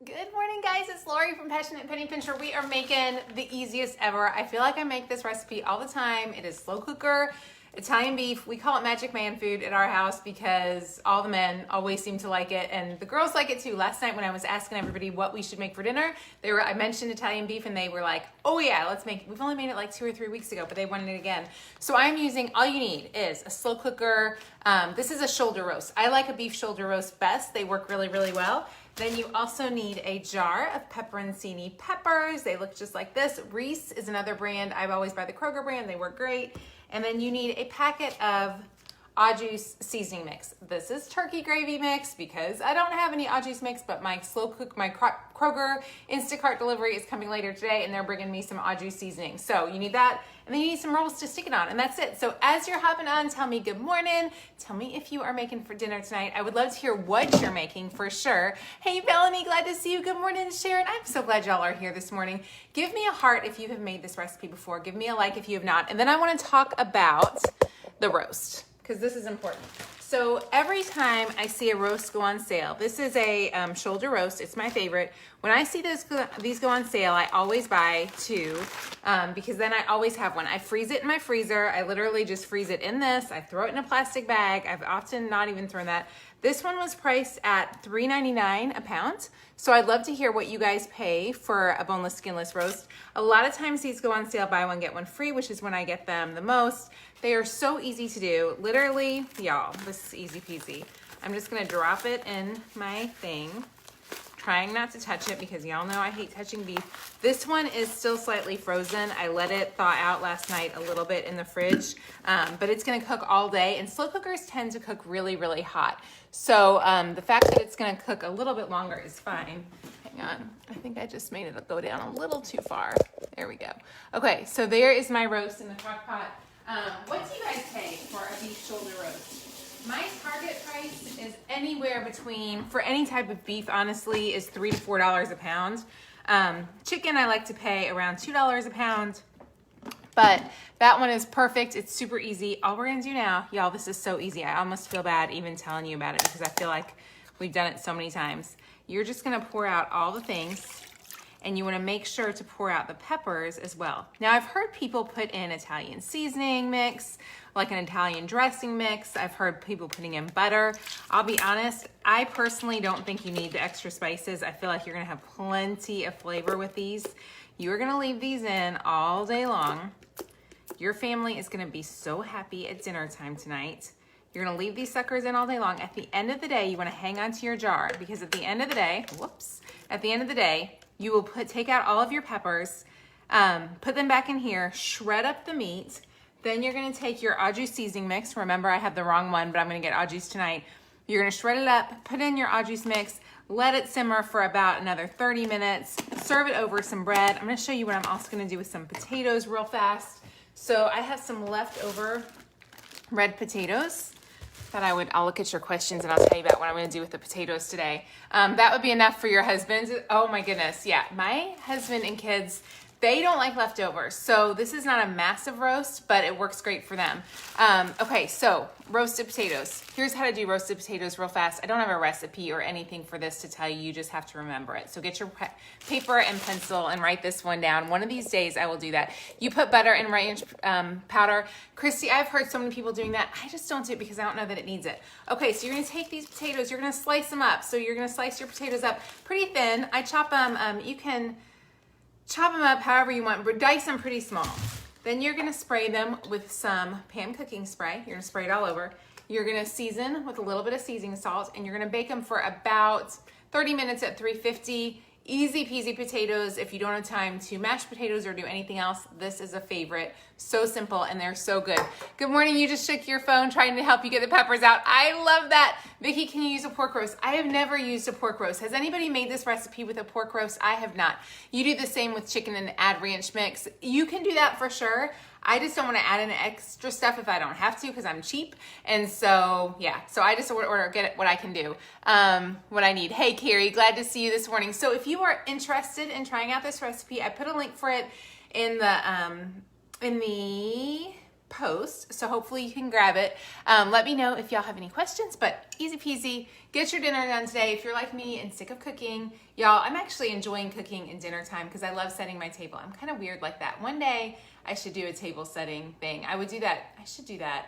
Good morning, guys. It's Lori from Passionate Penny Pincher. We are making the easiest ever. I feel like I make this recipe all the time. It is slow cooker Italian beef. We call it magic man food at our house because all the men always seem to like it, and the girls like it too. Last night when I was asking everybody what we should make for dinner, I mentioned Italian beef and they were like, oh yeah, let's make it. We've only made it like 2 or 3 weeks ago, but they wanted it again. So I'm using, all you need is a slow cooker. This is a shoulder roast. I like a beef shoulder roast best. They work really, really well. Then you also need a jar of pepperoncini peppers. They look just like this. Reese is another brand. I always buy the Kroger brand. They work great. And then you need a packet of au jus seasoning mix. This is turkey gravy mix because I don't have any au jus mix, but my Kroger Instacart delivery is coming later today and they're bringing me some au jus seasoning. So you need that. And then you need some rolls to stick it on, and that's it. So as you're hopping on, tell me good morning. Tell me if you are making for dinner tonight. I would love to hear what you're making for sure. Hey, Melanie, glad to see you. Good morning, Sharon. I'm so glad y'all are here this morning. Give me a heart if you have made this recipe before. Give me a like if you have not. And then I want to talk about the roast, because this is important. So every time I see a roast go on sale, this is a shoulder roast. It's my favorite. When I see these go on sale, I always buy two because then I always have one. I freeze it in my freezer. I literally just freeze it in this. I throw it in a plastic bag. I've often not even thrown that. This one was priced at $3.99 a pound. So I'd love to hear what you guys pay for a boneless, skinless roast. A lot of times these go on sale, buy one, get one free, which is when I get them the most. They are so easy to do. Literally, y'all, this is easy peasy. I'm just gonna drop it in my thing, trying not to touch it because y'all know I hate touching beef. This one is still slightly frozen. I let it thaw out last night a little bit in the fridge, but it's gonna cook all day, and slow cookers tend to cook really, really hot. So the fact that it's gonna cook a little bit longer is fine. Hang on, I think I just made it go down a little too far. There we go. Okay, so there is my roast in the crock pot. What do you guys pay for a beef shoulder roast? My target price is anywhere between, for any type of beef, honestly, is $3 to $4 a pound. Chicken, I like to pay around $2 a pound, but that one is perfect. It's super easy. All we're gonna do now, y'all, this is so easy. I almost feel bad even telling you about it because I feel like we've done it so many times. You're just gonna pour out all the things, and you wanna make sure to pour out the peppers as well. Now, I've heard people put in Italian seasoning mix, like an Italian dressing mix. I've heard people putting in butter. I'll be honest, I personally don't think you need the extra spices. I feel like you're gonna have plenty of flavor with these. You're gonna leave these in all day long. Your family is gonna be so happy at dinner time tonight. You're gonna leave these suckers in all day long. At the end of the day, you wanna hang on to your jar because at the end of the day, at the end of the day, you will take out all of your peppers, put them back in here, shred up the meat. Then you're gonna take your au jus seasoning mix. Remember, I have the wrong one, but I'm gonna get au jus tonight. You're gonna shred it up, put in your au jus mix, let it simmer for about another 30 minutes, serve it over some bread. I'm gonna show you what I'm also gonna do with some potatoes real fast. So I have some leftover red potatoes that I'll look at your questions and I'll tell you about what I'm gonna do with the potatoes today. That would be enough for your husband. Oh my goodness, yeah. My husband and kids, they don't like leftovers. So this is not a massive roast, but it works great for them. Okay, so roasted potatoes. Here's how to do roasted potatoes real fast. I don't have a recipe or anything for this to tell you. You just have to remember it. So get your paper and pencil and write this one down. One of these days I will do that. You put butter in ranch powder. Christy, I've heard so many people doing that. I just don't do it because I don't know that it needs it. Okay, so you're gonna take these potatoes, you're gonna slice them up. So you're gonna slice your potatoes up pretty thin. I chop them, you can chop them up however you want, but dice them pretty small. Then you're gonna spray them with some pan cooking spray. You're gonna spray it all over. You're gonna season with a little bit of seasoning salt, and you're gonna bake them for about 30 minutes at 350. Easy peasy potatoes. If you don't have time to mash potatoes or do anything else, this is a favorite. So simple, and they're so good. Good morning, you just shook your phone trying to help you get the peppers out. I love that. Vicki, can you use a pork roast? I have never used a pork roast. Has anybody made this recipe with a pork roast? I have not. You do the same with chicken and add ranch mix. You can do that for sure. I just don't want to add in extra stuff if I don't have to because I'm cheap. And so, yeah, so I just get what I can do, what I need. Hey, Carrie, glad to see you this morning. So if you are interested in trying out this recipe, I put a link for it in the post, so hopefully you can grab it. Let me know if y'all have any questions, but easy peasy. Get your dinner done today. If you're like me and sick of cooking, y'all, I'm actually enjoying cooking in dinner time because I love setting my table. I'm kind of weird like that. One day I should do a table setting thing. I would do that. I should do that.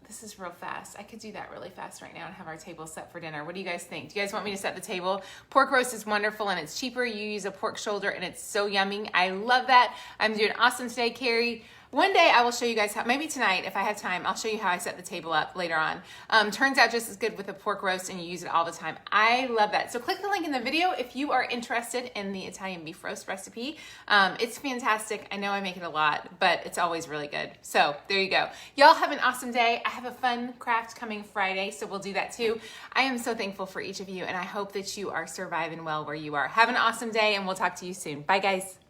This is real fast. I could do that really fast right now and have our table set for dinner. What do you guys think? Do you guys want me to set the table? Pork roast is wonderful and it's cheaper. You use a pork shoulder and it's so yummy. I love that. I'm doing awesome today, Carrie. One day I will show you guys how, maybe tonight if I have time, I'll show you how I set the table up later on. Turns out just as good with a pork roast and you use it all the time. I love that. So click the link in the video if you are interested in the Italian beef roast recipe. It's fantastic. I know I make it a lot, but it's always really good. So there you go. Y'all have an awesome day. I have a fun craft coming Friday, so we'll do that too. I am so thankful for each of you and I hope that you are surviving well where you are. Have an awesome day and we'll talk to you soon. Bye guys.